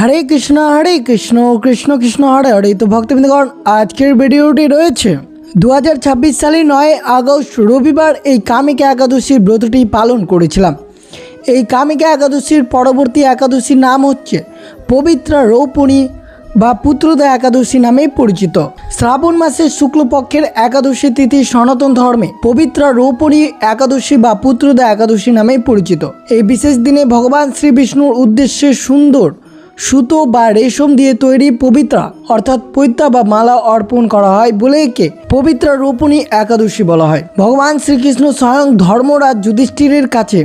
हरे कृष्ण कृष्ण कृष्ण हरे हरे। तो भक्तबृंदगण आजकेर भिडियोटी रयेछे 2026 साले 9 আগস্ট रविवार এই কামিকা একাদশীর ব্রতটি পালন করেছিলাম। এই কামিকা একাদশীর পরবর্তী একাদশীর নাম হচ্ছে পবিত্রা রৌপণী বা পুত্রদা একাদশী নামে পরিচিত। শ্রাবণ মাসের শুক্লপক্ষের একাদশী তিথি সনাতন ধর্মে পবিত্রা রৌপণী একাদশী বা পুত্রদা একাদশী নামে পরিচিত। এই বিশেষ দিনে ভগবান শ্রী বিষ্ণুর উদ্দেশ্যে সুন্দর সুতো বা রেশম দিয়ে তৈরি পবিত্রা অর্থাৎ পৈতা বা মালা অর্পণ করা হয় বলে একে পবিত্রা রৌপণী একাদশী বলা হয়। ভগবান শ্রীকৃষ্ণ স্বয়ং ধর্মরাজ যুধিষ্ঠিরের কাছে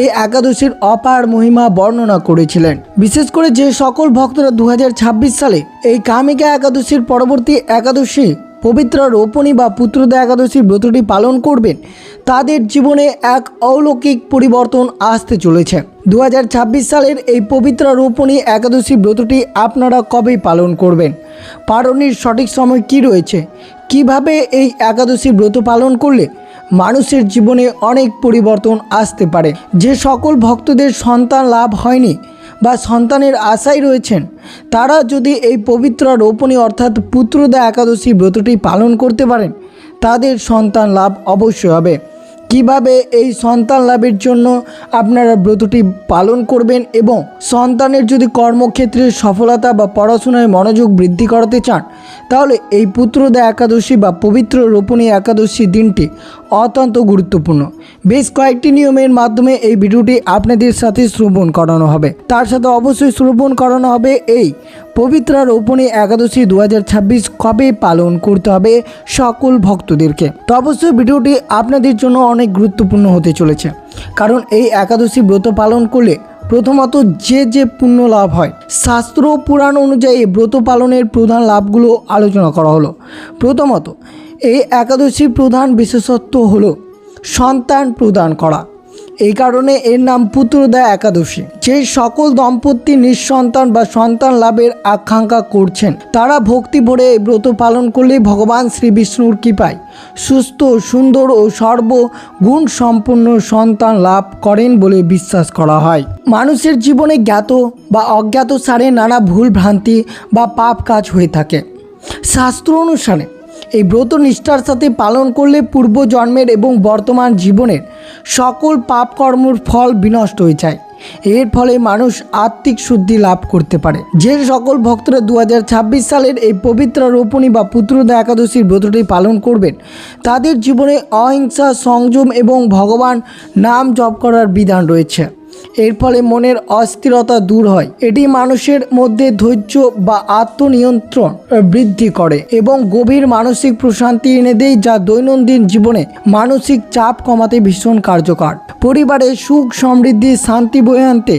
এই একাদশীর অপার মহিমা বর্ণনা করেছিলেন। বিশেষ করে যে সকল ভক্তরা 2026 সালে এই কামিকা একাদশীর পরবর্তী একাদশী পবিত্রা রৌপণী বা পুত্রদা একাদশীর ব্রতটি পালন করবেন তাদের জীবনে এক অলৌকিক পরিবর্তন আসতে চলেছে। 2026 সালের এই পবিত্রা রৌপণী একাদশী ব্রতটি আপনারা কবে পালন করবেন, পালনের সঠিক সময় কি রয়েছে, কিভাবে এই একাদশী ব্রত পালন করলে মানুষের জীবনে অনেক পরিবর্তন আসতে পারে। যে সকল ভক্তদের সন্তান লাভ হয়নি বা সন্তানের আশায় রয়েছেন তারা যদি এই পবিত্র রৌপণী অর্থাৎ পুত্রদা একাদশী ব্রতটি পালন করতে পারেন তাদের সন্তান লাভ অবশ্যই হবে। কিভাবে এই সন্তান লাভের জন্য আপনারা ব্রতটি পালন করবেন এবং সন্তানের যদি কর্মক্ষেত্রে সফলতা বা পড়াশোনায় মনোযোগ বৃদ্ধি করাতে চান তাহলে এই পুত্রদা একাদশী বা পবিত্র রৌপণী একাদশী দিনটি অত্যন্ত গুরুত্বপূর্ণ। বেশ কয়েকটি নিয়মের মাধ্যমে এই ভিডিওটি আপনাদের সাথে শ্রবণ করানো হবে। তার সাথে অবশ্যই শ্রবণ করানো হবে এই পবিত্রা রৌপণী একাদশী 2026 কবে পালন করতে হবে সকল ভক্তদেরকে। তো অবশ্যই ভিডিওটি আপনাদের জন্য অনেক গুরুত্বপূর্ণ হতে চলেছে, কারণ এই একাদশী ব্রত পালন করলে প্রথমত যে পুণ্য লাভ হয় শাস্ত্র পুরাণ অনুযায়ী ব্রত পালনের প্রধান লাভগুলো আলোচনা করা হলো। প্রথমত এই একাদশীর প্রধান বিশেষত্ব হলো সন্তান প্রদান করা, এই কারণে এর নাম পুত্রদা একাদশী। যে সকল দম্পতি নিঃসন্তান বা সন্তান লাভের আকাঙ্ক্ষা করছেন তারা ভক্তি ভরে এই ব্রত পালন করলে ভগবান শ্রী বিষ্ণুর কৃপায় সুস্থ সুন্দর ও সর্বগুণ সম্পন্ন সন্তান লাভ করেন বলে বিশ্বাস করা হয়। মানুষের জীবনে জ্ঞাত বা অজ্ঞাত সারে নানা ভুল ভ্রান্তি বা পাপ কাজ হয়ে থাকে। শাস্ত্র অনুসারে এই ব্রত নিষ্ঠার সাথে পালন করলে পূর্বজন্মের এবং বর্তমান জীবনের সকল পাপ কর্মের ফল বিনষ্ট হয়ে যায়। এর ফলে মানুষ আত্মিক শুদ্ধি লাভ করতে পারে। যে সকল ভক্তরা 2026 সালের এই পবিত্র রৌপণী বা পুত্রদা একাদশীর ব্রতটি পালন করবেন তাদের জীবনে অহিংসা সংযম এবং ভগবান নাম জপ করার বিধান রয়েছে। এর ফলে মনের অস্থিরতা দূর হয়। এটি মানুষের মধ্যে ধৈর্য বা আত্মনিয়ন্ত্রণ বৃদ্ধি করে এবং গভীর মানসিক প্রশান্তি এনে দেয়, যা দৈনন্দিন জীবনে মানসিক চাপ কমাতে ভীষণ কার্যকর। পরিবারে সুখ সমৃদ্ধি শান্তি বয়ে আনতে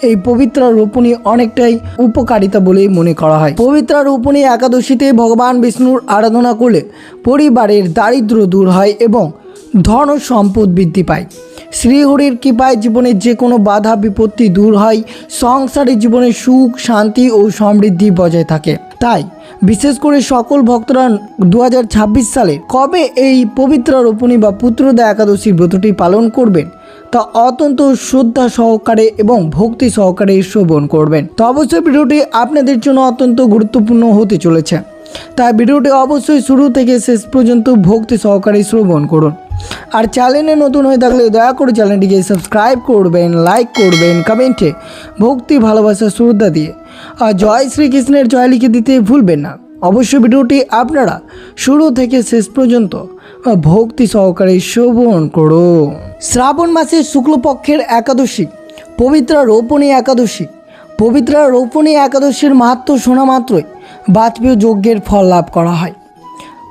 এই পবিত্র রৌপণী অনেকটাই উপকারিতা বলেই মনে করা হয়। পবিত্র রৌপণী একাদশীতে ভগবান বিষ্ণুর আরাধনা করলে পরিবারের দারিদ্র্য দূর হয় এবং ধন সম্পদ বৃদ্ধি পায়। শ্রীহরির কৃপায় জীবনে যে কোনো বাধা বিপত্তি দূর হয়, সংসারে জীবনে সুখ শান্তি ও সমৃদ্ধি বজায় থাকে। তাই বিশেষ করে সকল ভক্তরা 2026 সালে কবে এই পবিত্র রৌপণী বা পুত্রদা একাদশী ব্রতটি পালন করবেন তা অত্যন্ত শ্রদ্ধা সহকারে এবং ভক্তি সহকারে শ্রবণ করবেন। তো অবশ্যই ভিডিওটি আপনাদের জন্য অত্যন্ত গুরুত্বপূর্ণ হতে চলেছে, তাই ভিডিওটি অবশ্যই শুরু থেকে শেষ পর্যন্ত ভক্তি সহকারে শ্রবণ করুন। আর চ্যানেলে নতুন হয়ে থাকলে দয়া করে চ্যানেলটিকে সাবস্ক্রাইব করবেন, লাইক করবেন, কমেন্টে ভক্তি ভালোবাসা শ্রদ্ধা দিয়ে আর জয় শ্রীকৃষ্ণের জয় লিখে দিতে ভুলবেন না। অবশ্যই ভিডিওটি আপনারা শুরু থেকে শেষ পর্যন্ত ভক্তি সহকারে শ্রবণ করুন। শ্রাবণ মাসের শুক্লপক্ষের একাদশী পবিত্রা রৌপণী একাদশী। পবিত্রা রৌপণী একাদশীর মাহাত্ম্য শোনা মাত্রই বাজপেয় যজ্ঞের ফল লাভ করা হয়।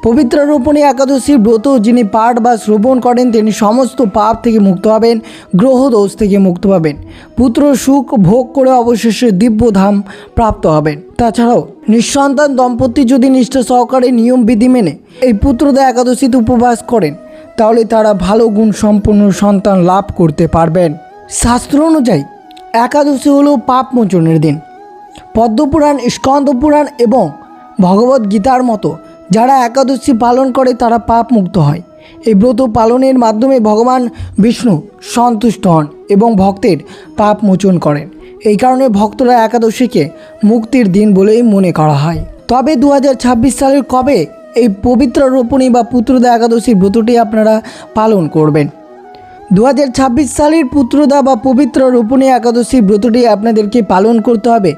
পবিত্র রৌপণী একাদশীর ব্রত যিনি পাঠ বা শ্রবণ করেন তিনি সমস্ত পাপ থেকে মুক্ত হবেন, গ্রহ দোষ থেকে মুক্ত পাবেন, পুত্র সুখ ভোগ করে অবশেষে দিব্যধাম প্রাপ্ত হবেন। তাছাড়াও নিঃসন্তান দম্পতি যদি নিষ্ঠা সহকারে নিয়ম বিধি মেনে এই পুত্রদা একাদশীতে উপবাস করেন তাহলে তারা ভালো গুণ সম্পন্ন সন্তান লাভ করতে পারবেন। শাস্ত্র অনুযায়ী একাদশী হলো পাপ মোচনের দিন। পদ্মপুরাণ স্কন্দ পুরাণ এবং ভগবদ গীতার মতো যারা একাদশী পালন করে তারা পাপ মুক্ত হয়। এই ব্রত পালনের মাধ্যমে ভগবান বিষ্ণু সন্তুষ্ট হন এবং ভক্তের পাপ মোচন করেন। এই কারণে ভক্তরা একাদশীকে মুক্তির দিন বলেই মনে করা হয়। তবে 2026 সালের কবে এই পবিত্র রোপণী বা পুত্রদা একাদশীর ব্রতটি আপনারা পালন করবেন? 2026 সালের পুত্রদা বা পবিত্র রোপণী একাদশীর ব্রতটি আপনাদেরকে পালন করতে হবে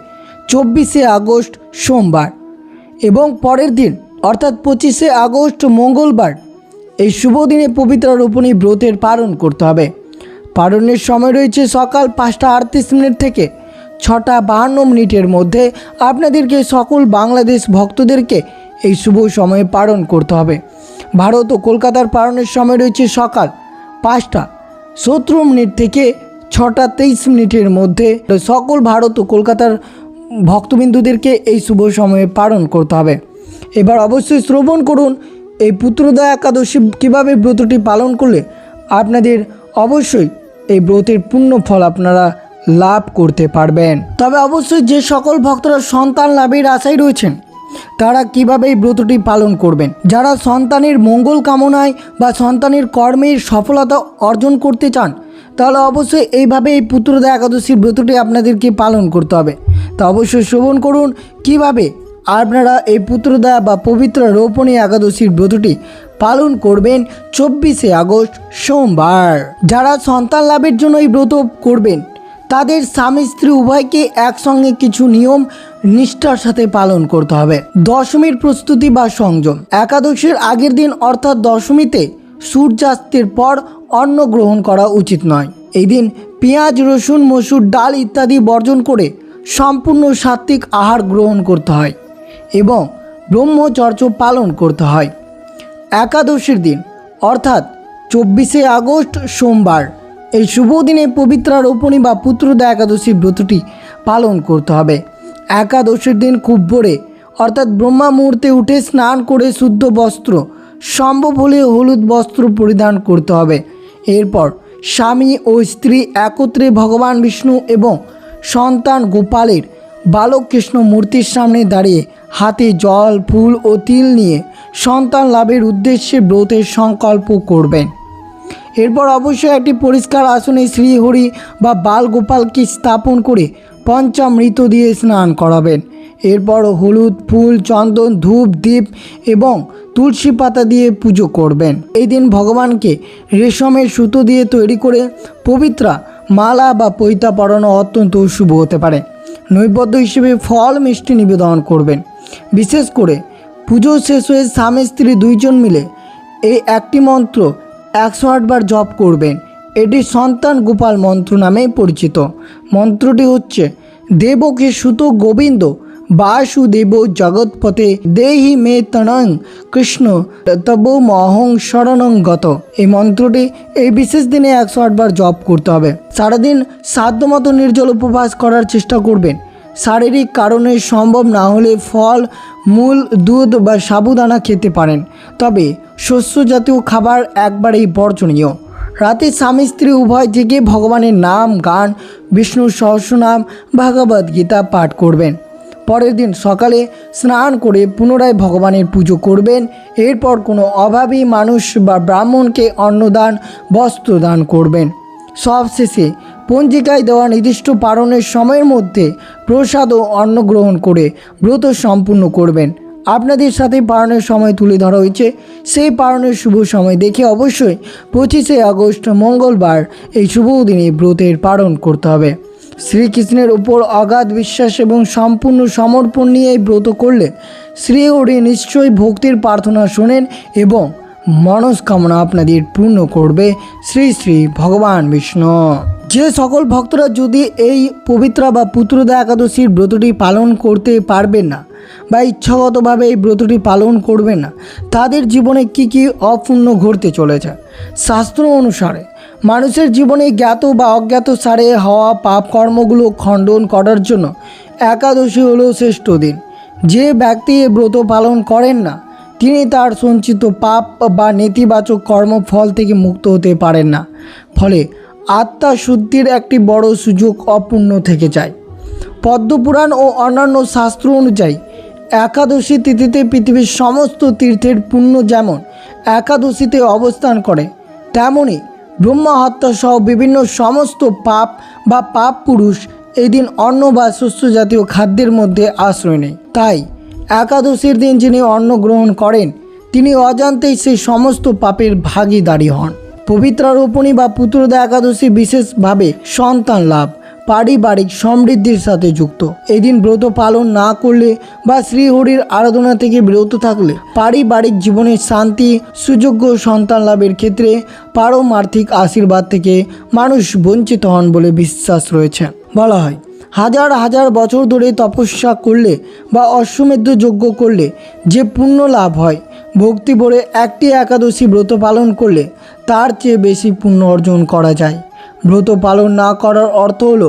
24শে আগস্ট সোমবার এবং পরের দিন অর্থাৎ 25শে আগস্ট মঙ্গলবার। এই শুভ দিনে পবিত্র রোপণী ব্রতের পালন করতে হবে। পালনের সময় রয়েছে সকাল 5:38 থেকে 6:52 মধ্যে। আপনাদেরকে সকল বাংলাদেশ ভক্তদেরকে এই শুভ সময়ে পালন করতে হবে। ভারত ও কলকাতার পালনের সময় রয়েছে সকাল 5:17 থেকে 6:23 মধ্যে। সকল ভারত ও কলকাতার ভক্তবিন্দুদেরকে এই শুভ সময়ে পালন করতে হবে। এবার অবশ্যই শ্রবণ করুন এই পুত্রদা একাদশী কীভাবে ব্রতটি পালন করলে আপনাদের অবশ্যই এই ব্রতের পূর্ণ ফল আপনারা লাভ করতে পারবেন। তবে অবশ্যই যে সকল ভক্তরা সন্তান লাভের আশায় রয়েছেন তারা কিভাবে এই ব্রতটি পালন করবেন। যারা সন্তানের মঙ্গল কামনায় বা সন্তানের কর্মের সফলতা অর্জন করতে চান তাহলে অবশ্যই এইভাবে এই পুত্রদা একাদশীর ব্রতটি আপনাদেরকে পালন করতে হবে। তা অবশ্যই শ্রবণ করুন কিভাবে আপনারা এই পুত্রদা বা পবিত্র রোপণী একাদশীর ব্রতটি পালন করবেন 24শে আগস্ট সোমবার। যারা সন্তান লাভের জন্য এই ব্রত করবেন তাদের স্বামী স্ত্রী উভয়কে একসঙ্গে কিছু নিয়ম নিষ্ঠার সাথে পালন করতে হবে। দশমীর প্রস্তুতি বা সংযম। একাদশীর আগের দিন অর্থাৎ দশমীতে সূর্যাস্তের পর অন্ন গ্রহণ করা উচিত নয়। এই দিন পেঁয়াজ, রসুন, মসুর ডাল ইত্যাদি বর্জন করে সম্পূর্ণ সাত্ত্বিক আহার গ্রহণ করতে হয় এবং ব্রহ্মচর্য পালন করতে হয়। একাদশীর দিন অর্থাৎ 24শে আগস্ট সোমবার এই শুভ দিনে পবিত্র রোপণী বা পুত্রদা একাদশী ব্রতটি পালন করতে হবে। একাদশীর দিন খুব ভোরে অর্থাৎ ব্রহ্মা মুহূর্তে উঠে স্নান করে শুদ্ধ বস্ত্র, সম্ভব হলে হলুদ বস্ত্র পরিধান করতে হবে। এরপর স্বামী ও স্ত্রী একত্রে ভগবান বিষ্ণু এবং সন্তান গোপালের বালক কৃষ্ণ মূর্তির সামনে দাঁড়িয়ে হাতে জল, ফুল ও তিল নিয়ে সন্তান লাভের উদ্দেশ্যে ব্রতের সংকল্প করবেন। এরপর অবশ্যই একটি পরিষ্কার আসনে শ্রীহরি বা বাল গোপালকে স্থাপন করে পঞ্চামৃত দিয়ে স্নান করাবেন। এরপর হলুদ, ফুল, চন্দন, ধূপ, দীপ এবং তুলসী পাতা দিয়ে পুজো করবেন। এই দিন ভগবানকে রেশমের সুতো দিয়ে তৈরি করে পবিত্রা মালা বা পৈতা পরানো অত্যন্ত শুভ হতে পারে। নৈবেদ্য হিসেবে ফল, মিষ্টি নিবেদন করবেন। বিশেষ করে পুজো শেষ হয়ে স্বামী স্ত্রী দুইজন মিলে এই একটি মন্ত্র 108 বার জপ করবেন। এটি সন্তান গোপাল মন্ত্র নামেই পরিচিত। মন্ত্রটি হচ্ছে দেবকে সুত গোবিন্দ বাসুদেব জগৎপতে দেহি মে তনং কৃষ্ণ তব মহং শরণং গত। এই মন্ত্রটি এই বিশেষ দিনে 108 বার জপ করতে হবে। সারাদিন সাধ্যমতো নির্জল উপবাস করার চেষ্টা করবেন। শারীরিক কারণে সম্ভব না হলে ফল, মূল, দুধ বা সাবুদানা খেতে পারেন, তবে শস্য জাতীয় খাবার একবারেই বর্জনীয়। রাতে স্বামী স্ত্রী উভয় জেগে ভগবানের নাম গান, বিষ্ণু সহস্রনাম, ভগবদ গীতা পাঠ করবেন। পরের দিন সকালে স্নান করে পুনরায় ভগবানের পুজো করবেন। এরপর কোনো অভাবী মানুষ বা ব্রাহ্মণকে অন্নদান, বস্ত্রদান করবেন। সবশেষে পঞ্জিকায় দেওয়া নির্দিষ্ট পালনের সময়ের মধ্যে প্রসাদ ও অন্ন গ্রহণ করে ব্রত সম্পূর্ণ করবেন। আপনাদের সাথে পালনের সময় তুলে ধরা হয়েছে। সেই পালনের শুভ সময় দেখে অবশ্যই 25শে আগস্ট মঙ্গলবার এই শুভ দিনে ব্রতের পালন করতে হবে। শ্রীকৃষ্ণের উপর অগাধ বিশ্বাস এবং সম্পূর্ণ সমর্পণ নিয়ে এই ব্রত করলে শ্রীহরি নিশ্চয়ই ভক্তির প্রার্থনা শোনেন এবং মনস্কামনা আপনাদের পূর্ণ করবে শ্রী শ্রী ভগবান বিষ্ণু। যে সকল ভক্তরা যদি এই পবিত্র বা পুত্রদা একাদশীর ব্রতটি পালন করতে পারবেন না বা ইচ্ছাগতভাবে এই ব্রতটি পালন করবেন না, তাদের জীবনে কি কি অপূর্ণ ঘটতে চলেছে। শাস্ত্র অনুসারে মানুষের জীবনে জ্ঞাত বা অজ্ঞাত সারে হওয়া পাপ কর্মগুলো খণ্ডন করার জন্য একাদশী হলো শ্রেষ্ঠ দিন। যে ব্যক্তি এই ব্রত পালন করেন না তিনি তার সঞ্চিত পাপ বা নেতিবাচক কর্মফল থেকে মুক্ত হতে পারেন না। ফলে আত্মা শুদ্ধির একটি বড় সুযোগ অপূর্ণ থেকে যায়। পদ্মপুরাণ ও অন্যান্য শাস্ত্র অনুযায়ী একাদশী তিথিতে পৃথিবীর সমস্ত তীর্থের পুণ্য যেমন একাদশীতে অবস্থান করে, তেমনি ব্রহ্মহত্যা সহ বিভিন্ন সমস্ত পাপ বা পাপ পুরুষ এই দিন অন্ন বা শস্য জাতীয় খাদ্যের মধ্যে আশ্রয় নেই। তাই একাদশীর দিন যিনি অন্ন গ্রহণ করেন তিনি অজান্তেই সেই সমস্ত পাপের ভাগীদারী হন। পবিত্র রোপণী বা পুত্রদা একাদশী বিশেষভাবে সন্তান লাভ, পারিবারিক সমৃদ্ধির সাথে যুক্ত। এই দিন ব্রত পালন না করলে বা শ্রীহরির আরাধনা থেকে বিরত থাকলে পারিবারিক জীবনের শান্তি, সুযোগ্য সন্তান লাভের ক্ষেত্রে পারমার্থিক আশীর্বাদ থেকে মানুষ বঞ্চিত হন বলে বিশ্বাস রয়েছে। বলা হয় হাজার হাজার বছর ধরে তপস্যা করলে বা অশ্বমেধ যজ্ঞ করলে যে পুণ্য লাভ হয়, ভক্তি ভরে একটি একাদশী ব্রত পালন করলে তার চেয়ে বেশি পুণ্য অর্জন করা যায়। ব্রত পালন না করার অর্থ হলো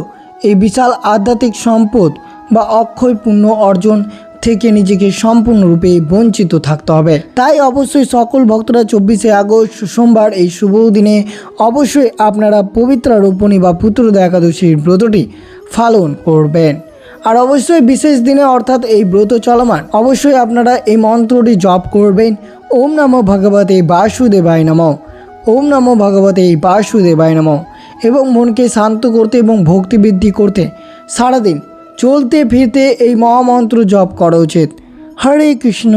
এই বিশাল আধ্যাত্মিক সম্পদ বা অক্ষয় পুণ্য অর্জন থেকে নিজেকে সম্পূর্ণরূপে বঞ্চিত থাকতে হবে। তাই অবশ্যই সকল ভক্তরা 24শে আগস্ট সোমবার এই শুভ দিনে অবশ্যই আপনারা পবিত্র রোপণী বা পুত্রদা একাদশীর ব্রতটি পালন করবেন। আর অবশ্যই বিশেষ দিনে অর্থাৎ এই ব্রত চলমান অবশ্যই আপনারা এই মন্ত্রটি জপ করবেন, ওম নমো ভগবতে বাসুদেবায় নমঃ, ওম নমো ভগবতে বাসুদেবায় নমঃ। এবং মনকে শান্ত করতে এবং ভক্তি বৃদ্ধি করতে সারাদিন চলতে ফিরতে এই মহামন্ত্র জপ করা উচিত। হরে কৃষ্ণ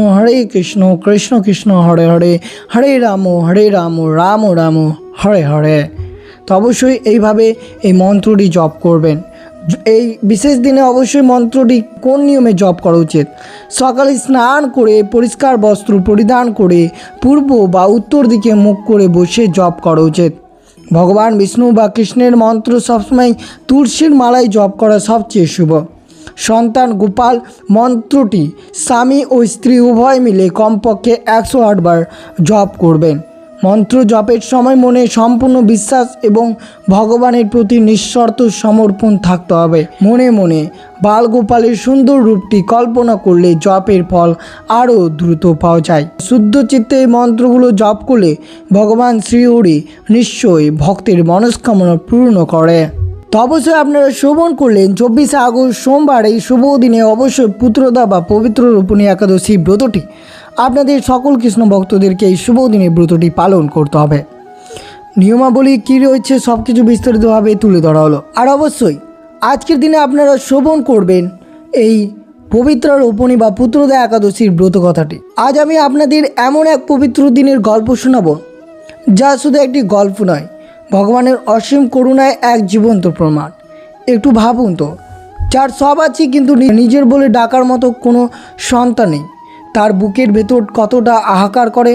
কৃষ্ণ কৃষ্ণ হরে হরে, হরে রাম রাম রাম হরে হরে। তো অবশ্যই এইভাবে এই মন্ত্রটি জপ করবেন। এই বিশেষ দিনে অবশ্যই মন্ত্রটি কোন নিয়মে জপ করা উচিত? সকালে স্নান করে পরিষ্কার বস্ত্র পরিধান করে পূর্ব বা উত্তর দিকে মুখ করে বসে জপ করা উচিত। ভগবান বিষ্ণু বা কৃষ্ণের মন্ত্র সবসময় তুলসীর মালায় জপ করা সবচেয়ে শুভ। সন্তান গোপাল মন্ত্রটি স্বামী ও স্ত্রী উভয় মিলে কমপক্ষে 108 বার জপ করবেন। মন্ত্র জপের সময় মনে সম্পূর্ণ বিশ্বাস এবং ভগবানের প্রতি নিঃশর্ত সমর্পণ থাকতে হবে। মনে মনে বালগোপালের সুন্দর রূপটি কল্পনা করলে জপের ফল আরও দ্রুত পাওয়া যায়। শুদ্ধ চিত্তে এই মন্ত্রগুলো জপ করলে ভগবান শ্রীহরি নিশ্চয়ই ভক্তের মনস্কামনা পূর্ণ করে। তো অবশ্যই আপনারা শ্রবণ করলেন 24শে আগস্ট সোমবার এই শুভ দিনে অবশ্যই পুত্রদা বা পবিত্র রোপণী একাদশী ব্রতটি আপনাদের সকল কৃষ্ণ ভক্তদেরকে এই শুভ দিনে ব্রতটি পালন করতে হবে। নিয়মাবলী কী রয়েছে সব কিছু বিস্তারিতভাবে তুলে ধরা হলো। আর অবশ্যই আজকের দিনে আপনারা শ্রবণ করবেন এই পবিত্র রোপণী বা পুত্রদা একাদশীর ব্রত কথাটি। আজ আমি আপনাদের এমন এক পবিত্র দিনের গল্প শোনাব যা শুধু একটি গল্প নয়, ভগবানের অসীম করুণায় এক জীবন্ত প্রমাণ। একটু ভাবুন তো, যার সব আছে কিন্তু নিজের বলে ডাকার মতো কোনো সন্তান নেই, তার বুকের ভেতর কতটা হাহাকার করে।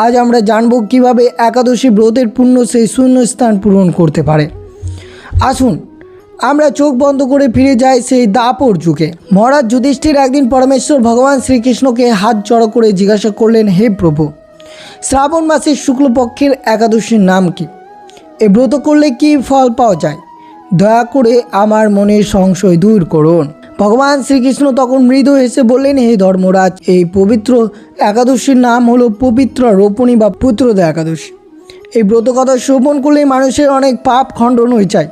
আজ আমরা জানব কিভাবে একাদশী ব্রতের পুণ্য সেই শূন্য স্থান পূরণ করতে পারে। আসুন আমরা চোখ বন্ধ করে ফিরে যাই সেই দাপর যুগে। মহারাজ যুধিষ্ঠির একদিন পরমেশ্বর ভগবান শ্রীকৃষ্ণকে হাত জড়ো করে জিজ্ঞাসা করলেন, হে প্রভু, শ্রাবণ মাসের শুক্লপক্ষের একাদশীর নাম কি? এ ব্রত করলে কি ফল পাওয়া যায়? দয়া করে আমার মনের সংশয় দূর করুন। ভগবান শ্রীকৃষ্ণ তখন মৃদু হেসে বললেন, হে ধর্মরাজ, এই পবিত্র একাদশীর নাম হলো পবিত্র রোপণী বা পুত্রদা একাদশী। এই ব্রত কথা শ্রবণ করলে মানুষের অনেক পাপ খণ্ডন হয়ে যায়।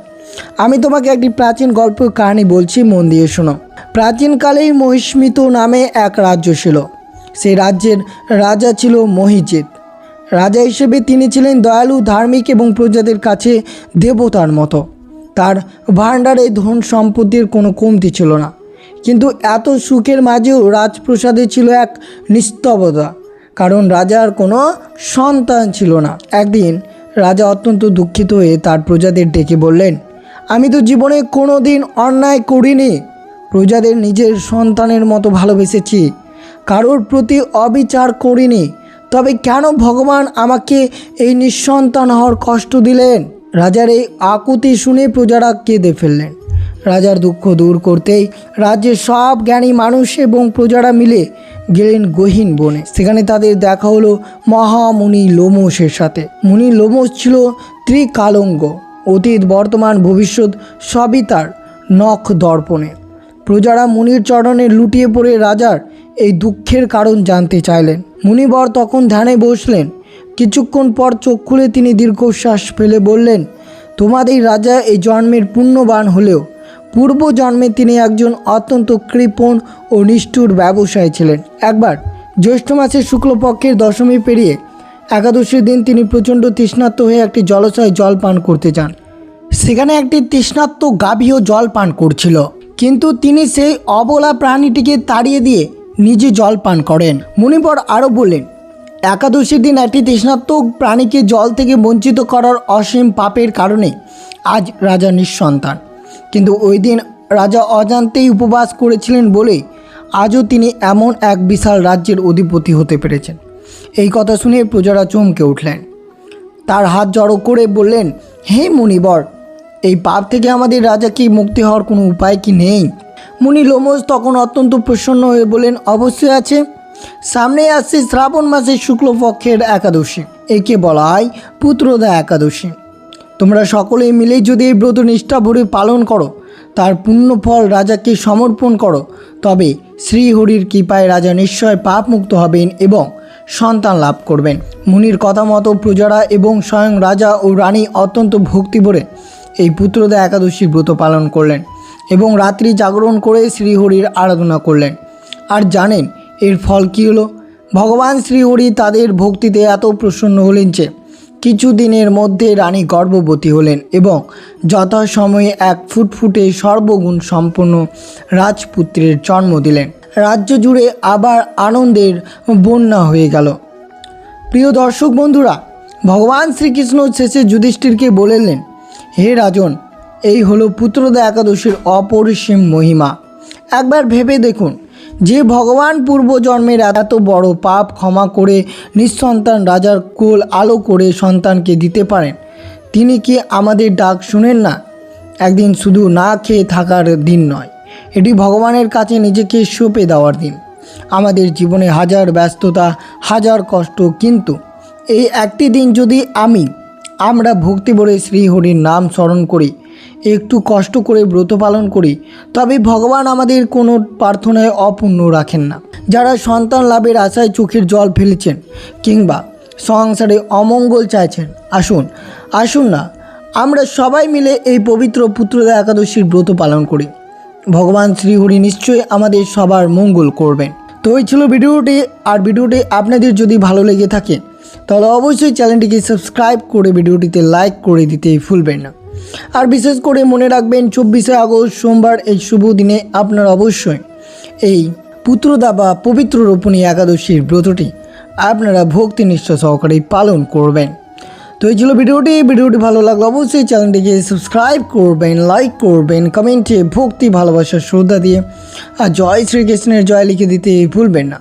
আমি তোমাকে একটি প্রাচীন গল্প কাহিনী বলছি, মন দিয়ে শোনো। প্রাচীনকালেই মহিষ্মিত নামে এক রাজ্য ছিল। সেই রাজ্যের রাজা ছিল মহিজিৎ। রাজা হিসেবে তিনি ছিলেন দয়ালু, ধার্মিক এবং প্রজাদের কাছে দেবতার মতো। তার ভাণ্ডারে ধন সম্পত্তির কোনো কমতি ছিল না। কিন্তু এত সুখের মাঝেও রাজপ্রাসাদে ছিল এক নিস্তব্ধতা, কারণ রাজার কোনো সন্তান ছিল না। একদিন রাজা অত্যন্ত দুঃখিত হয়ে তার প্রজাদের ডেকে বললেন, আমি তো জীবনে কোনো দিন অন্যায় করিনি, প্রজাদের নিজের সন্তানের মতো ভালোবেসেছি, কারোর প্রতি অবিচার করিনি, তবে কেন ভগবান আমাকে এই নিঃসন্তান হওয়ার কষ্ট দিলেন? রাজার এই আকুতি শুনে প্রজারা কেঁদে ফেললেন। রাজার দুঃখ দূর করতেই রাজ্যের সব জ্ঞানী মানুষ এবং প্রজারা মিলে গেলেন গহীন বনে। সেখানে তাদের দেখা হলো মহামুনি লোমসের সাথে। মুনি লোমস ছিল ত্রিকালজ্ঞ, অতীত বর্তমান ভবিষ্যৎ সবই তার নখ দর্পণে। প্রজারা মুনির চরণে লুটিয়ে পড়ে রাজার এই দুঃখের কারণ জানতে চাইলেন। মুনিবর তখন ধ্যানে বসলেন। কিছুক্ষণ পর চোখ খুলে তিনি দীর্ঘশ্বাস ফেলে বললেন, তোমাদের রাজা এই জন্মের পুণ্যবান হলেও পূর্ব জন্মে তিনি একজন অত্যন্ত কৃপণ ও নিষ্ঠুর ব্যবসায়ী ছিলেন। একবার জ্যৈষ্ঠ মাসের শুক্লপক্ষের দশমী পেরিয়ে একাদশীর দিন তিনি প্রচণ্ড তৃষ্ণার্ত হয়ে একটি জলাশয়ে জল পান করতে যান। সেখানে একটি তৃষ্ণার্ত গাভীও জল পান করছিল, কিন্তু তিনি সেই অবলা প্রাণীটিকে তাড়িয়ে দিয়ে নিজে জল পান করেন। মুনিবর আরও বললেন, একাদশীর দিন একটি তৃষ্ণার্ত প্রাণীকে জল থেকে বঞ্চিত করার অসীম পাপের কারণে আজ রাজা নিঃসন্তান। কিন্তু ওই দিন রাজা অজান্তেই উপবাস করেছিলেন বলে আজও তিনি এমন এক বিশাল রাজ্যের অধিপতি হতে পেরেছেন। এই কথা শুনে প্রজারা চমকে উঠলেন। তার হাত জড়ো করে বললেন, হে মুনিবর, এই পাপ থেকে আমাদের রাজা কি মুক্তি হওয়ার কোনো উপায় কি নেই? মুনি লোমস তখন অত্যন্ত প্রসন্ন হয়ে বললেন, অবশ্যই আছে। সামনে আসছে শ্রাবণ মাসের শুক্লপক্ষের একাদশী, একে বলা হয় পুত্রদা একাদশী। তোমরা সকলেই মিলে যদি এই ব্রত নিষ্ঠা ভরে পালন করো, তার পুণ্য ফল রাজাকে সমর্পণ করো, তবে শ্রীহরির কৃপায় রাজা নিশ্চয় পাপ মুক্ত হবেন এবং সন্তান লাভ করবেন। মুনির কথা মতো প্রজারা এবং স্বয়ং রাজা ও রানী অত্যন্ত ভক্তি ভরে এই পুত্রদা একাদশী ব্রত পালন করলেন এবং রাত্রি জাগরণ করে শ্রীহরির আরাধনা করলেন। আর জানেন এর ফল কী হলো? ভগবান শ্রীহরি তাদের ভক্তিতে এত প্রসন্ন হলেন যে কিছুদিনের মধ্যে রানী গর্ভবতী হলেন এবং যথাসময়ে এক ফুটফুটে সর্বগুণ সম্পন্ন রাজপুত্রের জন্ম দিলেন। রাজ্য জুড়ে আবার আনন্দের বন্যা হয়ে গেল। প্রিয় দর্শক বন্ধুরা, ভগবান শ্রীকৃষ্ণ শেষে যুধিষ্ঠিরকে বললেন, হে রাজন, এই হলো পুত্রদা একাদশীর অপরিসীম মহিমা। একবার ভেবে দেখুন, যে ভগবান পূর্বজন্মের এত বড় পাপ ক্ষমা করে নিঃসন্তান রাজার কোল আলো করে সন্তানকে দিতে পারেন, তিনি কি আমাদের ডাক শুনেন না? একদিন শুধু না খেয়ে থাকার দিন নয়, এটি ভগবানের কাছে নিজেকে সঁপে দেওয়ার দিন। আমাদের জীবনে হাজার ব্যস্ততা, হাজার কষ্ট, কিন্তু এই একটি দিন যদি আমরা ভক্তি ভরে শ্রীহরির নাম স্মরণ করি, একটু কষ্ট করে ব্রত পালন করি, তবে ভগবান আমাদের কোনো প্রার্থনায় অপূর্ণ রাখেন না। যারা সন্তান লাভের আশায় চোখের জল ফেলেছেন কিংবা সংসারে অমঙ্গল চাইছেন, আসুন না আমরা সবাই মিলে এই পবিত্র পুত্রদা একাদশীর ব্রত পালন করি। ভগবান শ্রীহরি নিশ্চয়ই আমাদের সবার মঙ্গল করবেন। তো এই ছিল ভিডিওটি। আর ভিডিওটি আপনাদের যদি ভালো লেগে থাকে তাহলে অবশ্যই চ্যানেলটিকে সাবস্ক্রাইব করে ভিডিওটিতে লাইক করে দিতে ভুলবেন না। আর বিশেষ করে মনে রাখবেন, 24শে আগস্ট সোমবার এই শুভ দিনে আপনারা অবশ্যই এই পুত্রদা বা পবিত্র রোপণী একাদশীর ব্রতটি আপনারা ভক্তিনিষ্ঠ সহকারে পালন করবেন। তো এই ছিল ভিডিওটি ভালো লাগলে অবশ্যই চ্যানেলটিকে সাবস্ক্রাইব করবেন, লাইক করবেন, কমেন্টে ভক্তি, ভালোবাসা, শ্রদ্ধা দিয়ে আর জয় শ্রীকৃষ্ণের জয় লিখে দিতে ভুলবেন না।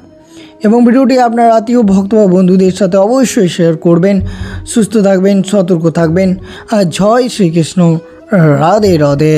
এবং ভিডিওটি আপনার আত্মীয় ভক্ত বা বন্ধুদের সাথে অবশ্যই শেয়ার করবেন। সুস্থ থাকবেন, সতর্ক থাকবেন। আর জয় শ্রীকৃষ্ণ। রাধে রাধে।